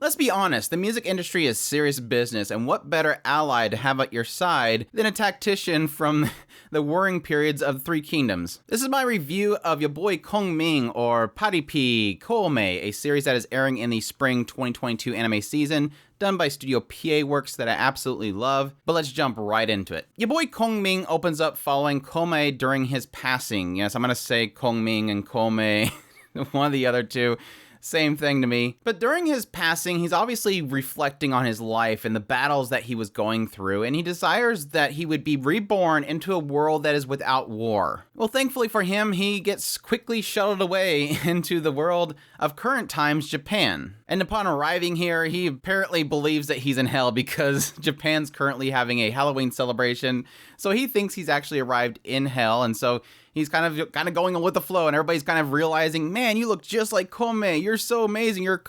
Let's be honest, the music industry is serious business, and what better ally to have at your side than a tactician from the warring periods of Three Kingdoms. This is my review of your boy Kongming, or Paripi Koumei, a series that is airing in the spring 2022 anime season, done by Studio PA Works that I absolutely love, but let's jump right into it. Your boy Kongming opens up following Koumei during his passing. Yes, I'm gonna say Kongming and Koumei, one of the other two. Same thing to me. But during his passing, he's obviously reflecting on his life and the battles that he was going through, and he desires that he would be reborn into a world that is without war. Well, thankfully for him, he gets quickly shuttled away into the world of current times, Japan. And upon arriving here, he apparently believes that he's in hell because Japan's currently having a Halloween celebration, so he thinks he's actually arrived in hell, and so he's kind of going with the flow, and everybody's kind of realizing, man, you look just like Koumei. You're so amazing. Your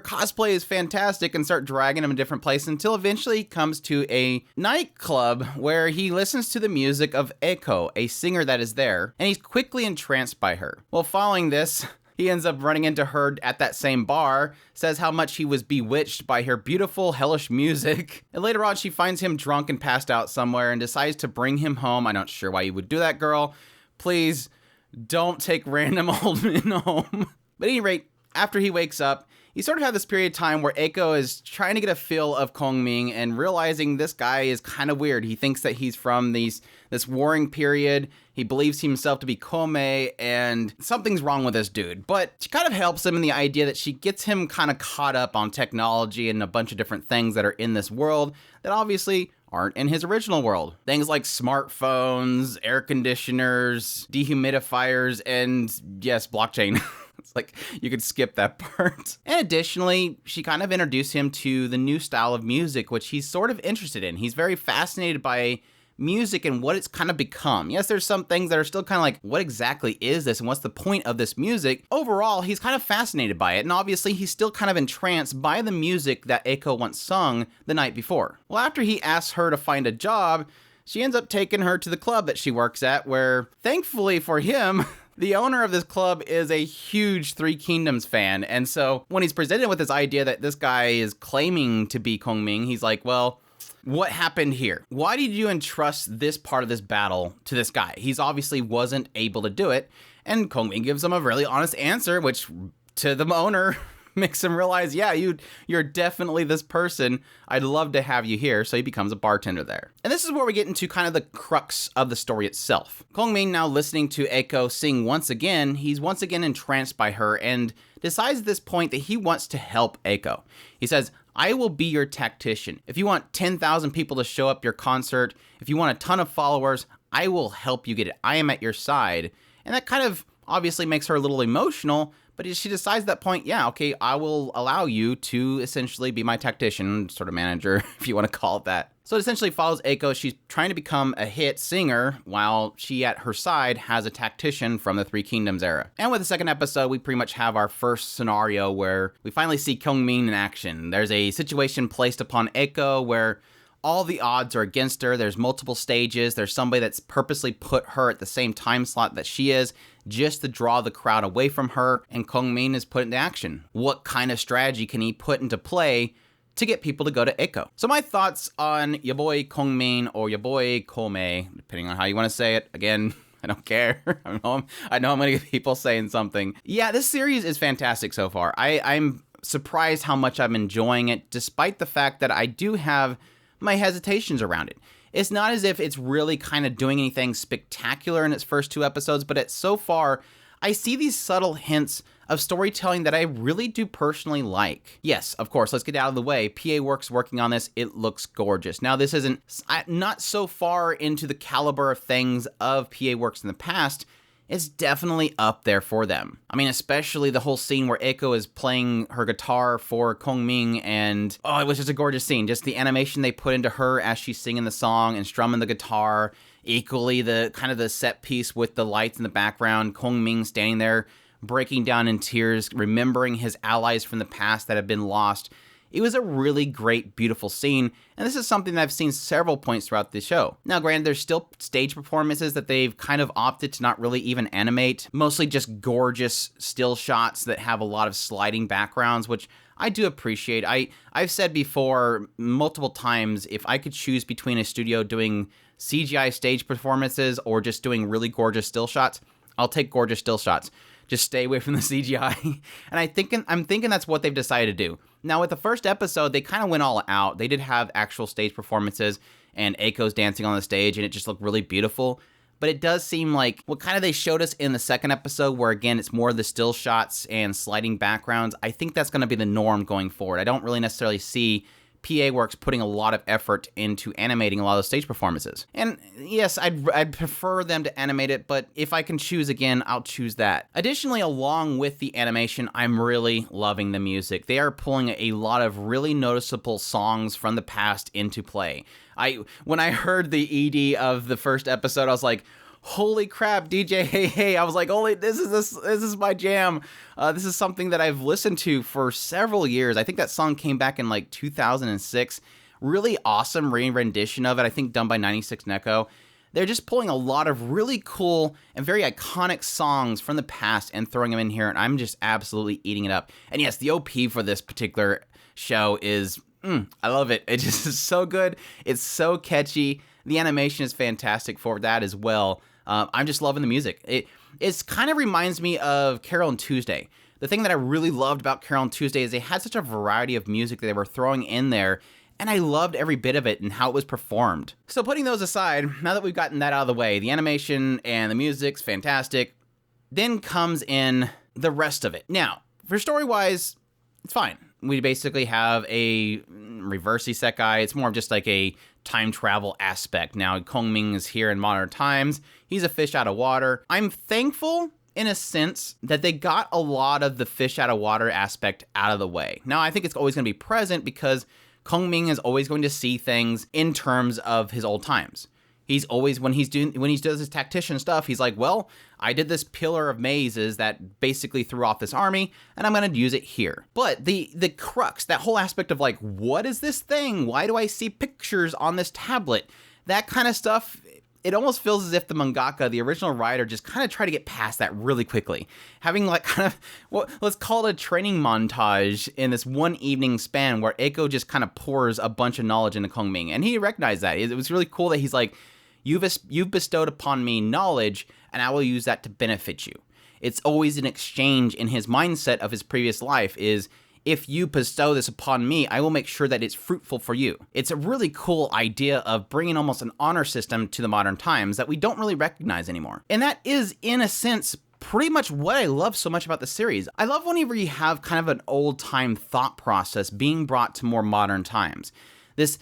cosplay is fantastic, and start dragging him in different places until eventually he comes to a nightclub where he listens to the music of Eiko, a singer that is there, and he's quickly entranced by her. Well, following this, he ends up running into her at that same bar, says how much he was bewitched by her beautiful, hellish music. And later on, she finds him drunk and passed out somewhere and decides to bring him home. I'm not sure why you would do that, girl. Please don't take random old men home. But at any rate, after he wakes up, you sort of have this period of time where Eiko is trying to get a feel of Kongming and realizing this guy is kind of weird. He thinks that he's from this warring period. He believes himself to be Koumei, and something's wrong with this dude. But she kind of helps him in the idea that she gets him kind of caught up on technology and a bunch of different things that are in this world that obviously aren't in his original world. Things like smartphones, air conditioners, dehumidifiers, and yes, blockchain. It's like you could skip that part. And additionally, she kind of introduced him to the new style of music, which he's sort of interested in. He's very fascinated by music and what it's kind of become. Yes, there's some things that are still kind of like, what exactly is this and what's the point of this music? Overall, he's kind of fascinated by it, and obviously he's still kind of entranced by the music that Eiko once sung the night before. Well, after he asks her to find a job, she ends up taking her to the club that she works at, where, thankfully for him, the owner of this club is a huge Three Kingdoms fan, and so when he's presented with this idea that this guy is claiming to be Kongming, he's like, well, what happened here? Why did you entrust this part of this battle to this guy? He's obviously wasn't able to do it, and Kongming gives him a really honest answer, which to the owner makes him realize, yeah, you're definitely this person. I'd love to have you here. So he becomes a bartender there. And this is where we get into kind of the crux of the story itself. Kongming, now listening to Eiko sing once again, he's once again entranced by her and decides at this point that he wants to help Eiko. He says, I will be your tactician. If you want 10,000 people to show up your concert, if you want a ton of followers, I will help you get it. I am at your side. And that kind of obviously makes her a little emotional, but she decides at that point, yeah, okay, I will allow you to essentially be my tactician, sort of manager, if you want to call it that. So it essentially follows Eiko. She's trying to become a hit singer while she at her side has a tactician from the Three Kingdoms era. And with the second episode, we pretty much have our first scenario where we finally see Kongming in action. There's a situation placed upon Eiko where all the odds are against her. There's multiple stages. There's somebody that's purposely put her at the same time slot that she is just to draw the crowd away from her, and Kongming is put into action. What kind of strategy can he put into play to get people to go to Eiko? So my thoughts on your boy Kongming or your boy Koumei, depending on how you want to say it. Again, I don't care. I know I'm going to get people saying something. Yeah, this series is fantastic so far. I'm surprised how much I'm enjoying it, despite the fact that I do have my hesitations around it. It's not as if it's really kind of doing anything spectacular in its first two episodes, but so far, I see these subtle hints of storytelling that I really do personally like. Yes, of course, let's get out of the way. PA Works working on this. It looks gorgeous. Now, this isn't not so far into the caliber of things of PA Works in the past. It's definitely up there for them. I mean, especially the whole scene where Eiko is playing her guitar for Kongming, and oh, it was just a gorgeous scene. Just the animation they put into her as she's singing the song and strumming the guitar. Equally, the kind of the set piece with the lights in the background, Kongming standing there breaking down in tears, remembering his allies from the past that have been lost. It was a really great, beautiful scene, and this is something that I've seen several points throughout the show. Now, granted, there's still stage performances that they've kind of opted to not really even animate, mostly just gorgeous still shots that have a lot of sliding backgrounds, which I do appreciate. I've said before multiple times, if I could choose between a studio doing CGI stage performances or just doing really gorgeous still shots, I'll take gorgeous still shots. Just stay away from the CGI. And I'm thinking that's what they've decided to do. Now, with the first episode, they kind of went all out. They did have actual stage performances, and Eiko's dancing on the stage, and it just looked really beautiful. But it does seem like what kind of they showed us in the second episode, where again, it's more of the still shots and sliding backgrounds. I think that's going to be the norm going forward. I don't really necessarily see PA Works putting a lot of effort into animating a lot of those stage performances. And yes, I'd prefer them to animate it, but if I can choose again, I'll choose that. Additionally, along with the animation, I'm really loving the music. They are pulling a lot of really noticeable songs from the past into play. When I heard the ED of the first episode, I was like, holy crap, DJ Hey Hey. I was like, holy, this is my jam. This is something that I've listened to for several years. I think that song came back in like 2006. Really awesome rendition of it, I think done by 96 Neko. They're just pulling a lot of really cool and very iconic songs from the past and throwing them in here, and I'm just absolutely eating it up. And yes, the OP for this particular show is, I love it. It just is so good. It's so catchy. The animation is fantastic for that as well. I'm just loving the music. It kind of reminds me of Carol and Tuesday. The thing that I really loved about Carol and Tuesday is they had such a variety of music that they were throwing in there, and I loved every bit of it and how it was performed. So putting those aside, now that we've gotten that out of the way, the animation and the music's fantastic, then comes in the rest of it. Now, for story-wise, it's fine. We basically have a reverse isekai. It's more of just like a time travel aspect. Now, Kongming is here in modern times. He's a fish out of water. I'm thankful, in a sense, that they got a lot of the fish out of water aspect out of the way. Now, I think it's always going to be present because Kongming is always going to see things in terms of his old times. He's always, when he does his tactician stuff, he's like, well, I did this pillar of mazes that basically threw off this army, and I'm going to use it here. But the crux, that whole aspect of like, what is this thing? Why do I see pictures on this tablet? That kind of stuff, it almost feels as if the mangaka, the original writer, just kind of tried to get past that really quickly. Having like kind of, well, let's call it a training montage in this one evening span where Eiko just kind of pours a bunch of knowledge into Kongming. And he recognized that. It was really cool that he's like, You've bestowed upon me knowledge, and I will use that to benefit you. It's always an exchange in his mindset of his previous life is, if you bestow this upon me, I will make sure that it's fruitful for you. It's a really cool idea of bringing almost an honor system to the modern times that we don't really recognize anymore. And that is, in a sense, pretty much what I love so much about the series. I love whenever you have kind of an old-time thought process being brought to more modern times. This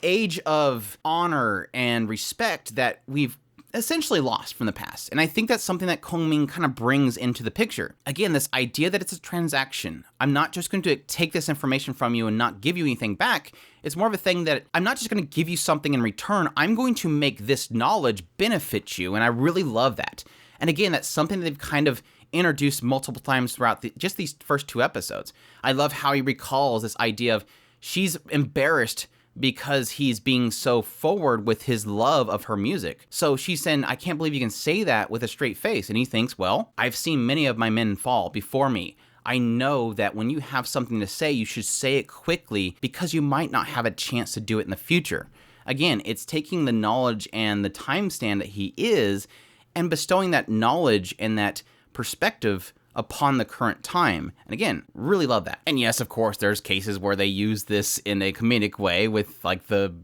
age of honor and respect that we've essentially lost from the past. And I think that's something that Kongming kind of brings into the picture. Again, this idea that it's a transaction. I'm not just going to take this information from you and not give you anything back. It's more of a thing that I'm not just going to give you something in return. I'm going to make this knowledge benefit you. And I really love that. And again, that's something that they've kind of introduced multiple times throughout just these first two episodes. I love how he recalls this idea of she's embarrassed because he's being so forward with his love of her music. So she's saying, I can't believe you can say that with a straight face. And he thinks, well, I've seen many of my men fall before me. I know that when you have something to say, you should say it quickly because you might not have a chance to do it in the future. Again, it's taking the knowledge and the time stand that he is and bestowing that knowledge and that perspective upon the current time. And again, really love that. And yes, of course, there's cases where they use this in a comedic way with like the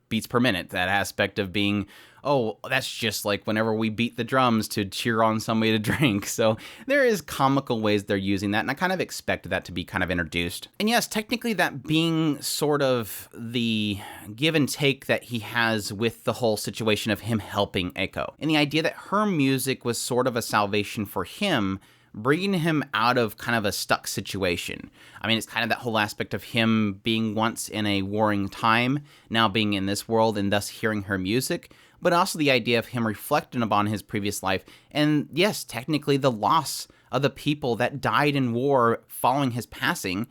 beats per minute, that aspect of being, oh, that's just like whenever we beat the drums to cheer on somebody to drink. So there is comical ways they're using that, and I kind of expected that to be kind of introduced. And yes, technically that being sort of the give and take that he has with the whole situation of him helping Eiko. And the idea that her music was sort of a salvation for him, bringing him out of kind of a stuck situation. I mean, it's kind of that whole aspect of him being once in a warring time, now being in this world and thus hearing her music, but also the idea of him reflecting upon his previous life. And yes, technically the loss of the people that died in war following his passing.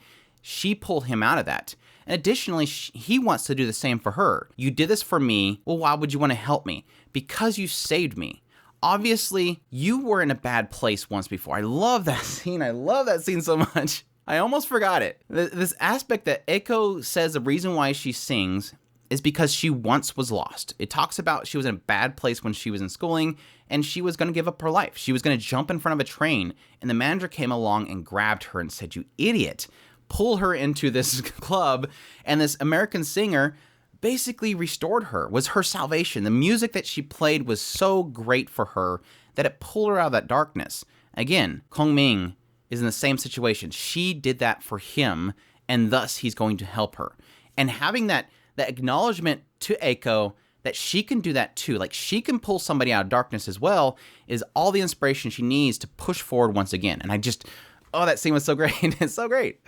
she pulled him out of that. And additionally, he wants to do the same for her. You did this for me. Well, why would you want to help me? Because you saved me. Obviously, you were in a bad place once before. I love that scene. I love that scene so much. I almost forgot it. This aspect that Eiko says the reason why she sings is because she once was lost. It talks about she was in a bad place when she was in schooling, and she was going to give up her life. She was going to jump in front of a train, and the manager came along and grabbed her and said, "You idiot." Pulled her into this club, and this American singer basically restored her, was her salvation. The music that she played was so great for her that it pulled her out of that darkness. Again, Kongming is in the same situation. She did that for him, and thus he's going to help her. And having that acknowledgement to Eiko that she can do that too, like she can pull somebody out of darkness as well, is all the inspiration she needs to push forward once again. And that scene was so great. It's so great.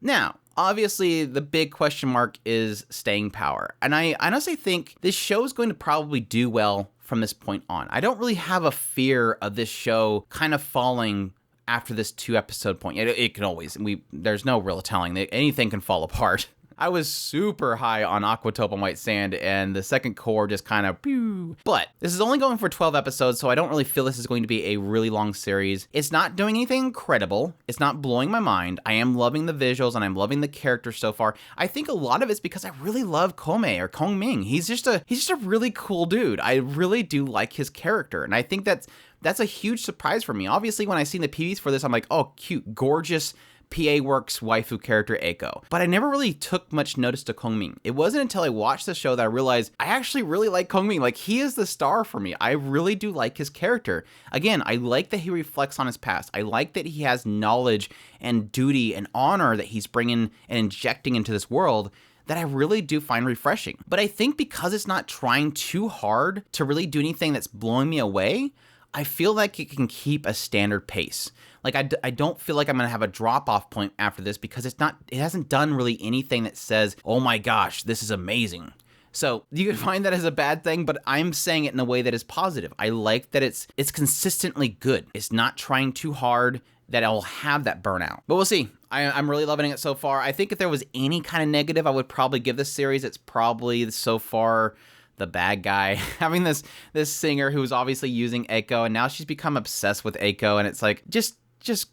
Now, obviously, the big question mark is staying power. And I honestly think this show is going to probably do well from this point on. I don't really have a fear of this show kind of falling after this 2-episode point. It can always, there's no real telling. Anything can fall apart. I was super high on Aquatope and White Sand, and the second core just kind of pew. But this is only going for 12 episodes, so I don't really feel this is going to be a really long series. It's not doing anything incredible. It's not blowing my mind. I am loving the visuals, and I'm loving the characters so far. I think a lot of it's because I really love Koumei or Kongming. He's just a really cool dude. I really do like his character, and I think that's a huge surprise for me. Obviously, when I seen the PVs for this, I'm like, oh, cute, gorgeous PA Works waifu character Eiko. But I never really took much notice to Kongming. It wasn't until I watched the show that I realized I actually really like Kongming. Like, he is the star for me. I really do like his character. Again, I like that he reflects on his past. I like that he has knowledge and duty and honor that he's bringing and injecting into this world that I really do find refreshing. But I think because it's not trying too hard to really do anything that's blowing me away, I feel like it can keep a standard pace. Like, I don't feel like I'm going to have a drop-off point after this because it hasn't done really anything that says, oh my gosh, this is amazing. So you could find that as a bad thing, but I'm saying it in a way that is positive. I like that it's consistently good. It's not trying too hard that I'll have that burnout. But we'll see. I'm really loving it so far. I think if there was any kind of negative, I would probably give this series. It's probably so far the bad guy, having this singer who's obviously using Eiko, and now she's become obsessed with Eiko, and it's like, just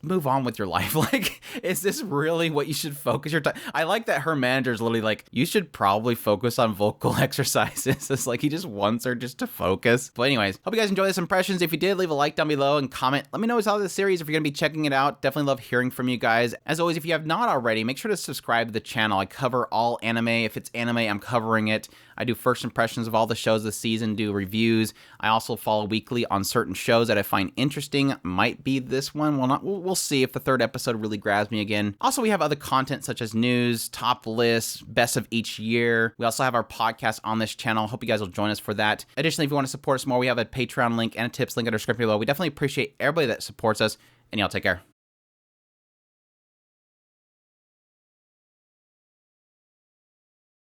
move on with your life. Like, is this really what you should focus your time? I like that her manager's literally like, you should probably focus on vocal exercises. It's like he just wants her just to focus. But anyways, hope you guys enjoyed this impressions. If you did, leave a like down below and comment. Let me know what's out of the series if you're going to be checking it out. Definitely love hearing from you guys. As always, if you have not already, make sure to subscribe to the channel. I cover all anime. If it's anime, I'm covering it. I do first impressions of all the shows this season, do reviews. I also follow weekly on certain shows that I find interesting. Might be this one. We'll see if the third episode really grabs me again. Also, we have other content such as news, top lists, best of each year. We also have our podcast on this channel. Hope you guys will join us for that. Additionally, if you want to support us more, we have a Patreon link and a tips link in the description below. We definitely appreciate everybody that supports us, and y'all take care.